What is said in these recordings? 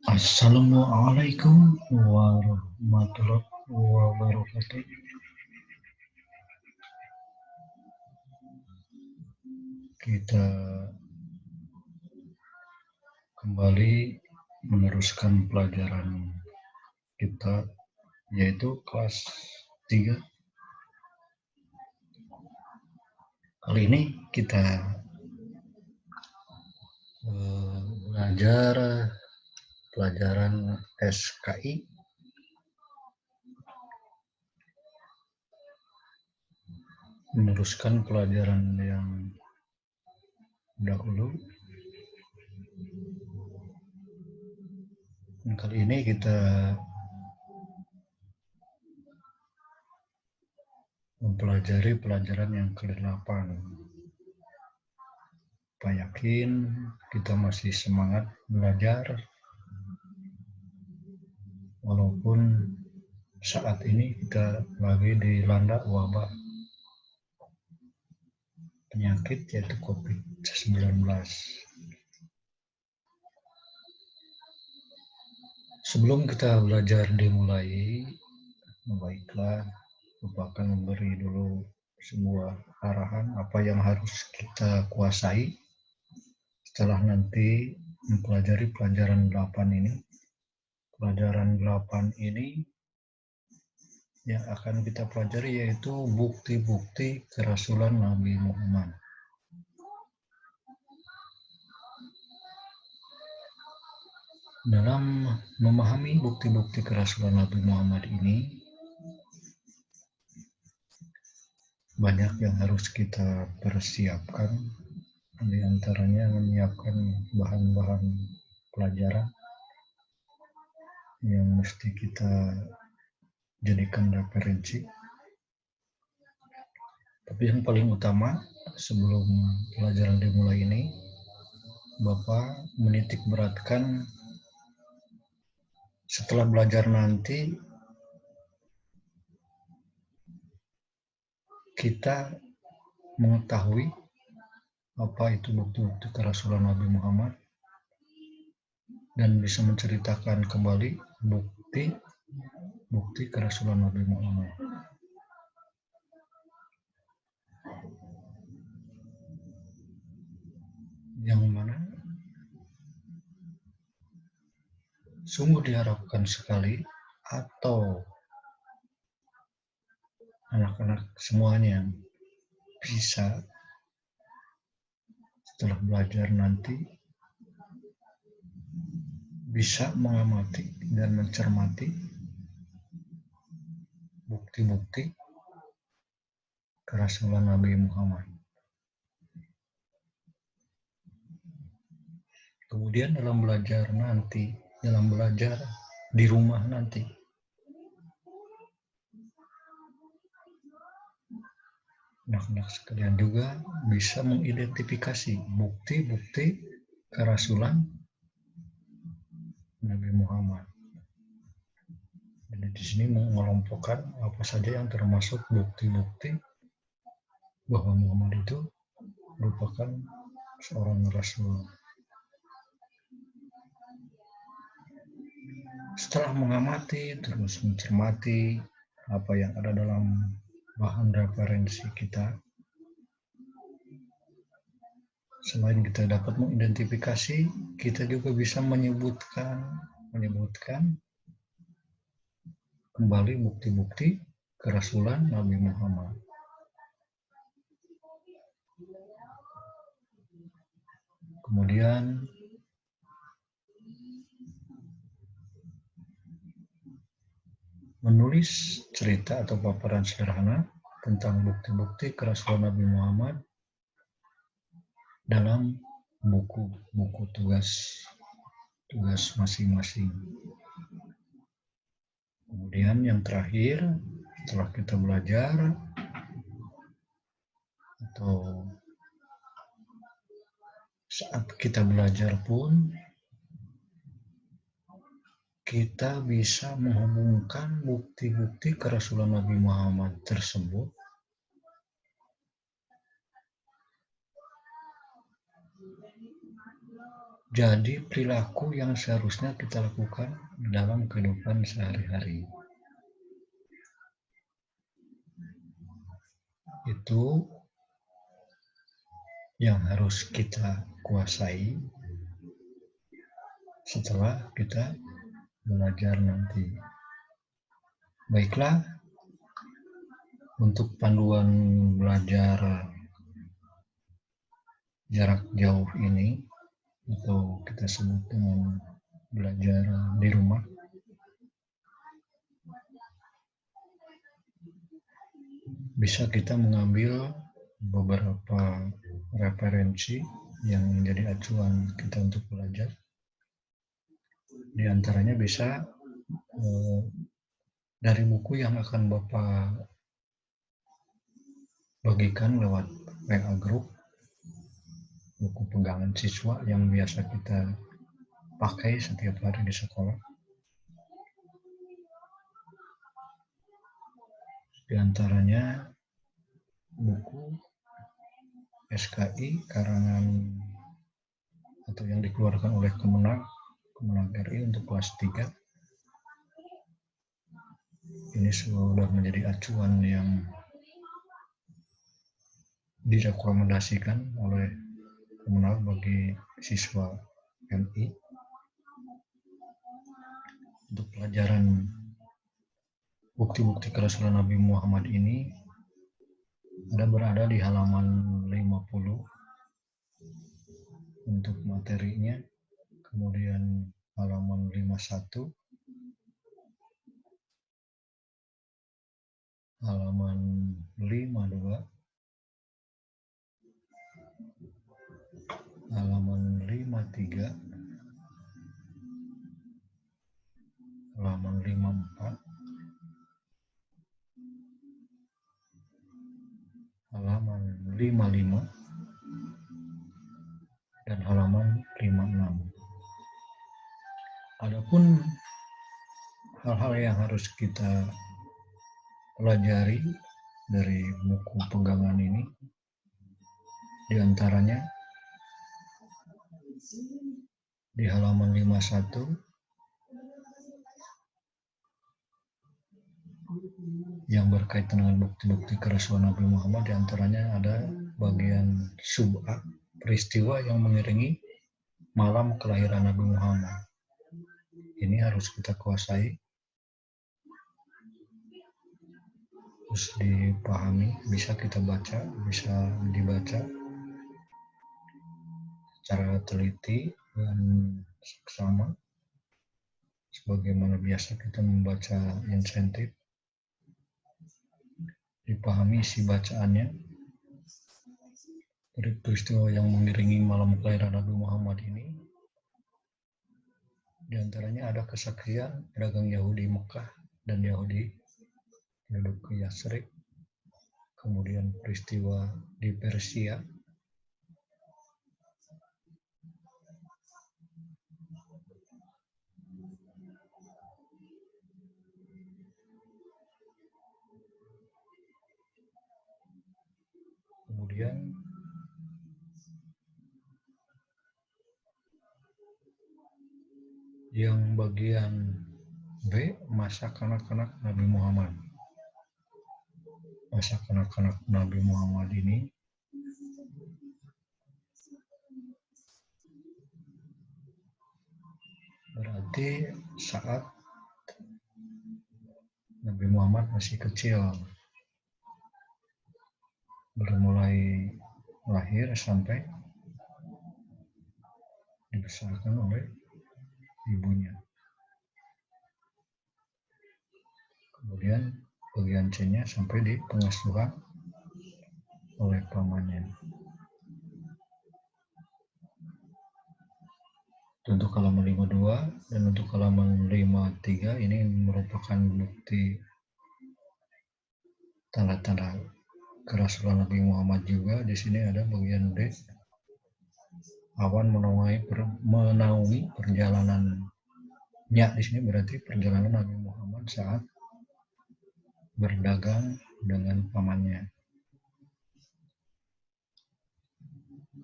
Assalamualaikum warahmatullahi wabarakatuh. Kita kembali meneruskan pelajaran kita, yaitu kelas 3. Kali ini kita belajar pelajaran SKI, meneruskan pelajaran yang dahulu. Dan kali ini kita mempelajari pelajaran yang ke-8. Pak yakin kita masih semangat belajar walaupun saat ini kita lagi dilanda wabah penyakit yaitu COVID-19. Sebelum kita belajar dimulai, baiklah Bapak akan memberi dulu sebuah arahan apa yang harus kita kuasai setelah nanti mempelajari pelajaran 8 ini. Pelajaran 8 ini yang akan kita pelajari yaitu bukti-bukti kerasulan Nabi Muhammad. Dalam memahami bukti-bukti kerasulan Nabi Muhammad ini, banyak yang harus kita persiapkan, di antaranya menyiapkan bahan-bahan pelajaran yang mesti kita jadikan referensi. Tapi yang paling utama, sebelum pelajaran dimulai ini, Bapak menitik beratkan setelah belajar nanti kita mengetahui apa itu bukti-bukti kerasulan Nabi Muhammad dan bisa menceritakan kembali bukti kerasulan Nabi Muhammad. Yang mana sungguh diharapkan sekali atau anak-anak semuanya bisa setelah belajar nanti bisa mengamati dan mencermati bukti-bukti kerasulan Nabi Muhammad. Kemudian dalam belajar di rumah nanti, anak-anak sekalian juga bisa mengidentifikasi bukti-bukti kerasulan Nabi Muhammad. Jadi di sini mengelompokkan apa saja yang termasuk bukti-bukti bahwa Muhammad itu merupakan seorang Rasul. Setelah mengamati, terus mencermati apa yang ada dalam bahan referensi kita, selain kita dapat mengidentifikasi, kita juga bisa menyebutkan kembali bukti-bukti kerasulan Nabi Muhammad. Kemudian menulis cerita atau paparan sederhana tentang bukti-bukti kerasulan Nabi Muhammad dalam buku tugas masing-masing. Kemudian yang terakhir, setelah kita belajar atau saat kita belajar pun, kita bisa menghubungkan bukti-bukti kerasulan Nabi Muhammad tersebut jadi perilaku yang seharusnya kita lakukan dalam kehidupan sehari-hari. Itu yang harus kita kuasai setelah kita belajar nanti. Baiklah, untuk panduan belajar jarak jauh ini, atau kita sebut dengan belajar di rumah, bisa kita mengambil beberapa referensi yang menjadi acuan kita untuk belajar. Di antaranya bisa dari buku yang akan Bapak bagikan lewat WA Group, buku pegangan siswa yang biasa kita pakai setiap hari di sekolah. Di antaranya buku SKI karangan atau yang dikeluarkan oleh Kemenag RI untuk kelas 3. Ini sudah menjadi acuan yang direkomendasikan oleh Kemenag bagi siswa MI untuk pelajaran bukti-bukti kerasulan Nabi Muhammad ini. Ada berada di halaman 50 untuk materinya, kemudian halaman 51, halaman 52, halaman 53, halaman 54, halaman 55, dan halaman 56. Adapun hal-hal yang harus kita pelajari dari buku pegangan ini, diantaranya di halaman 51 yang berkaitan dengan bukti-bukti kerasulan Nabi Muhammad, diantaranya ada bagian sub-A, peristiwa yang mengiringi malam kelahiran Nabi Muhammad. Ini harus kita kuasai, harus dipahami, bisa kita baca, bisa dibaca secara teliti dan seksama, sebagaimana biasa kita membaca insentif. Dipahami isi bacaannya. Dari peristiwa yang mengiringi malam kelahiran Nabi Muhammad ini, diantaranya ada kesaksian pedagang Yahudi Mekah dan Yahudi penduduk ke Yasrib, kemudian peristiwa di Persia, kemudian yang bagian B, masa kanak-kanak Nabi Muhammad. Masa kanak-kanak Nabi Muhammad ini berarti saat Nabi Muhammad masih kecil, baru mulai lahir sampai dibesarkan oleh ibunya. Kemudian bagian C-nya sampai di pengasuhan oleh pamannya. Untuk halaman 52 dan untuk halaman 53 ini merupakan bukti tanda-tanda kerasulan Nabi Muhammad juga. Di sini ada bagian D, awan menaungi perjalanannya. Di sini berarti perjalanan Nabi Muhammad saat berdagang dengan pamannya.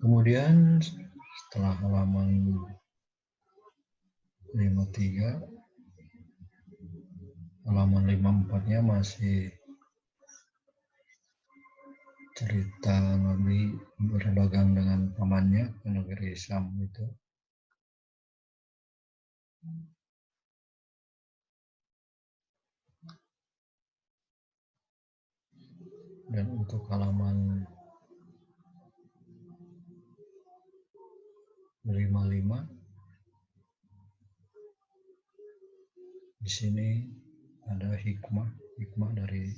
Kemudian setelah halaman 53, halaman 54-nya masih cerita Nabi berdagang dengan pamannya ke negeri Syam itu. Dan untuk halaman 55 di sini ada hikmah dari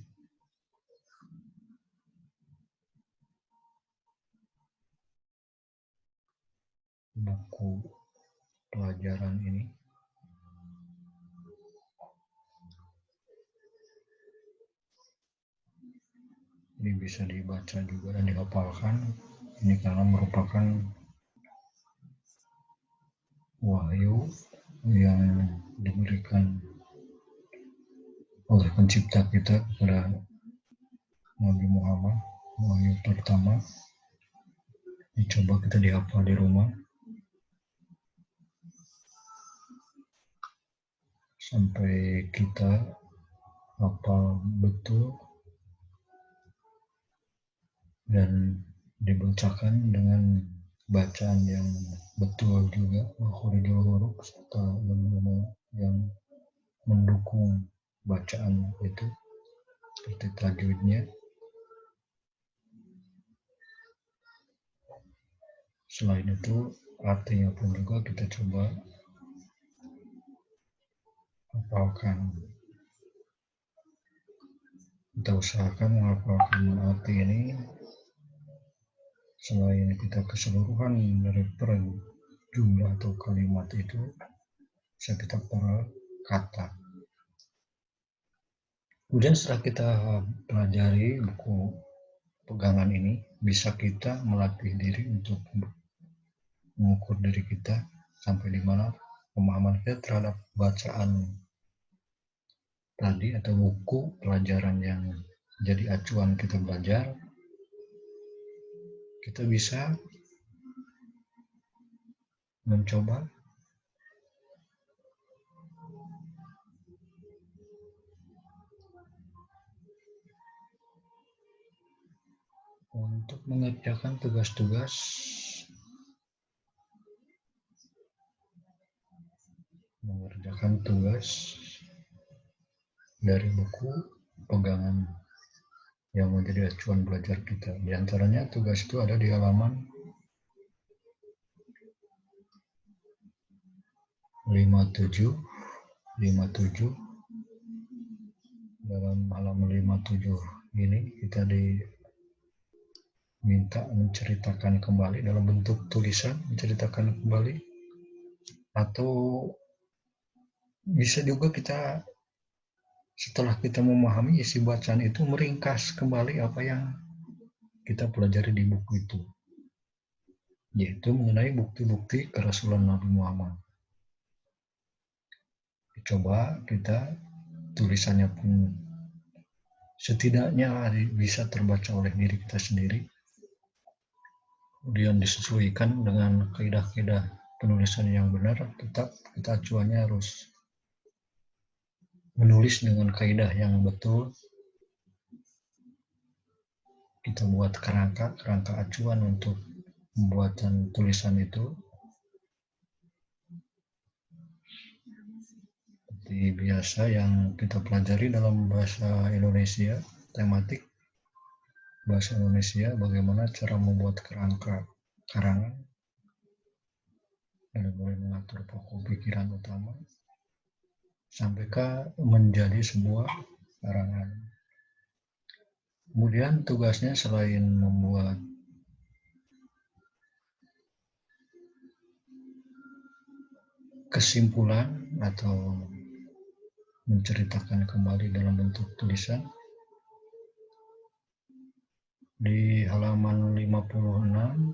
buku pelajaran ini. Ini bisa dibaca juga dan dihafalkan. Ini karena merupakan wahyu yang diberikan oleh pencipta kita kepada Nabi Muhammad, wahyu pertama. Coba kita dihafal di rumah sampai kita hafal betul dan dibacakan dengan bacaan yang betul juga, makhrajul huruf serta ilmu yang mendukung bacaan itu seperti tajwidnya. Selain itu artinya pun juga kita coba hafalkan. Kita usahakan menghafalkan arti ini. Selain kita keseluruhan dari per jumlah atau kalimat itu, bisa kita per kata. Kemudian setelah kita pelajari buku pegangan ini, bisa kita melatih diri untuk mengukur diri kita sampai di mana pemahaman kita terhadap bacaan tadi atau buku pelajaran yang jadi acuan kita belajar. Kita bisa mencoba untuk mengerjakan tugas-tugas dari buku pegangan yang menjadi acuan belajar kita. Di antaranya tugas itu ada di halaman 57. Dalam halaman 57 ini kita diminta menceritakan kembali dalam bentuk tulisan, menceritakan kembali, atau bisa juga kita setelah kita memahami isi bacaan itu meringkas kembali apa yang kita pelajari di buku itu, yaitu mengenai bukti-bukti kerasulan Nabi Muhammad. Coba kita tulisannya pun setidaknya bisa terbaca oleh diri kita sendiri, kemudian disesuaikan dengan kaidah-kaidah penulisan yang benar. Tetap kita acuannya harus menulis dengan kaidah yang betul. Kita buat kerangka acuan untuk pembuatan tulisan itu. Seperti biasa yang kita pelajari dalam bahasa Indonesia, tematik bahasa Indonesia, bagaimana cara membuat kerangka karangan dan mulai mengatur pokok pikiran utama sampai menjadi sebuah karangan. Kemudian tugasnya selain membuat kesimpulan atau menceritakan kembali dalam bentuk tulisan, di halaman 56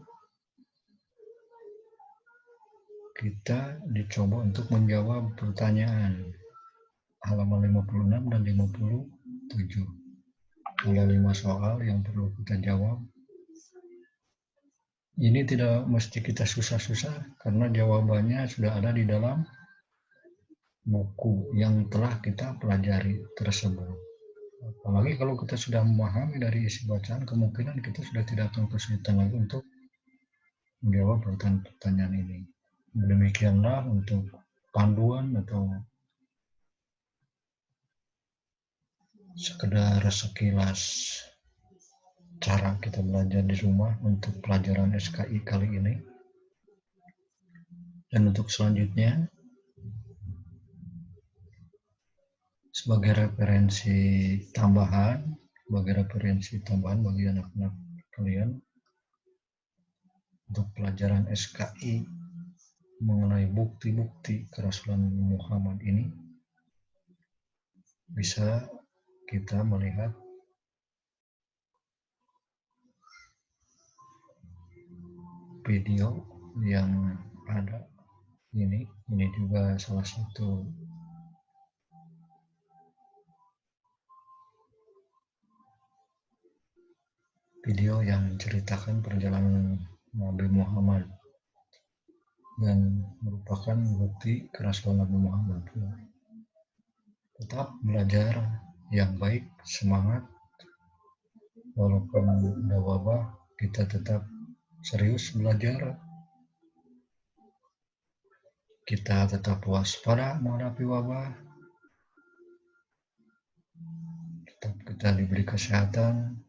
kita dicoba untuk menjawab pertanyaan. Halaman 56 dan 57 ada 5 soal yang perlu kita jawab. Ini tidak mesti kita susah-susah karena jawabannya sudah ada di dalam buku yang telah kita pelajari tersebut. Apalagi kalau kita sudah memahami dari isi bacaan, kemungkinan kita sudah tidak akan kesulitan lagi untuk menjawab pertanyaan-pertanyaan ini. Demikianlah untuk panduan atau sekedar sekilas cara kita belajar di rumah untuk pelajaran SKI kali ini. Dan untuk selanjutnya, sebagai referensi tambahan bagi anak-anak kalian untuk pelajaran SKI mengenai bukti-bukti kerasulan Muhammad ini, bisa kita melihat video yang ada ini juga salah satu video yang menceritakan perjalanan Nabi Muhammad dan merupakan bukti kerasulan Nabi Muhammad. Tetap belajar yang baik, semangat, walaupun ada wabah, kita tetap serius belajar, kita tetap waspada menghadapi wabah, tetap kita diberi kesehatan,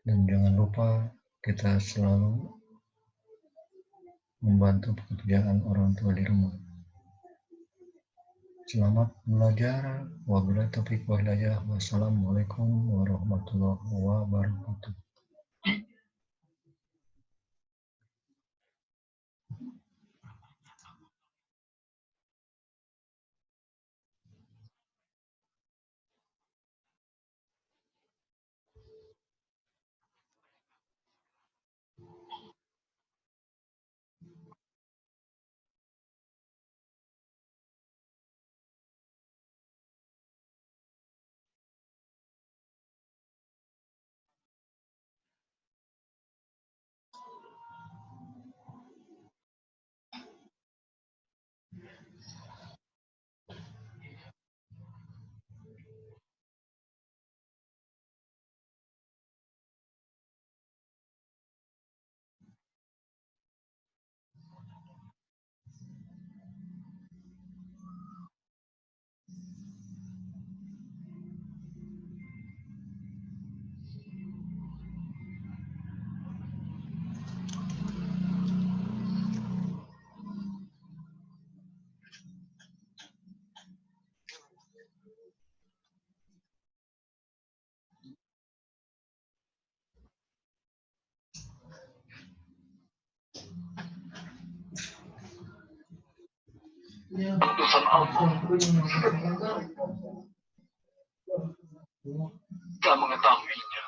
dan jangan lupa kita selalu membantu pekerjaan orang tua di rumah. Selamat belajar. Wabillahi taufiq wal hidayah. Wassalamualaikum warahmatullahi wabarakatuh. Putusan Allah tak mengetahuinya.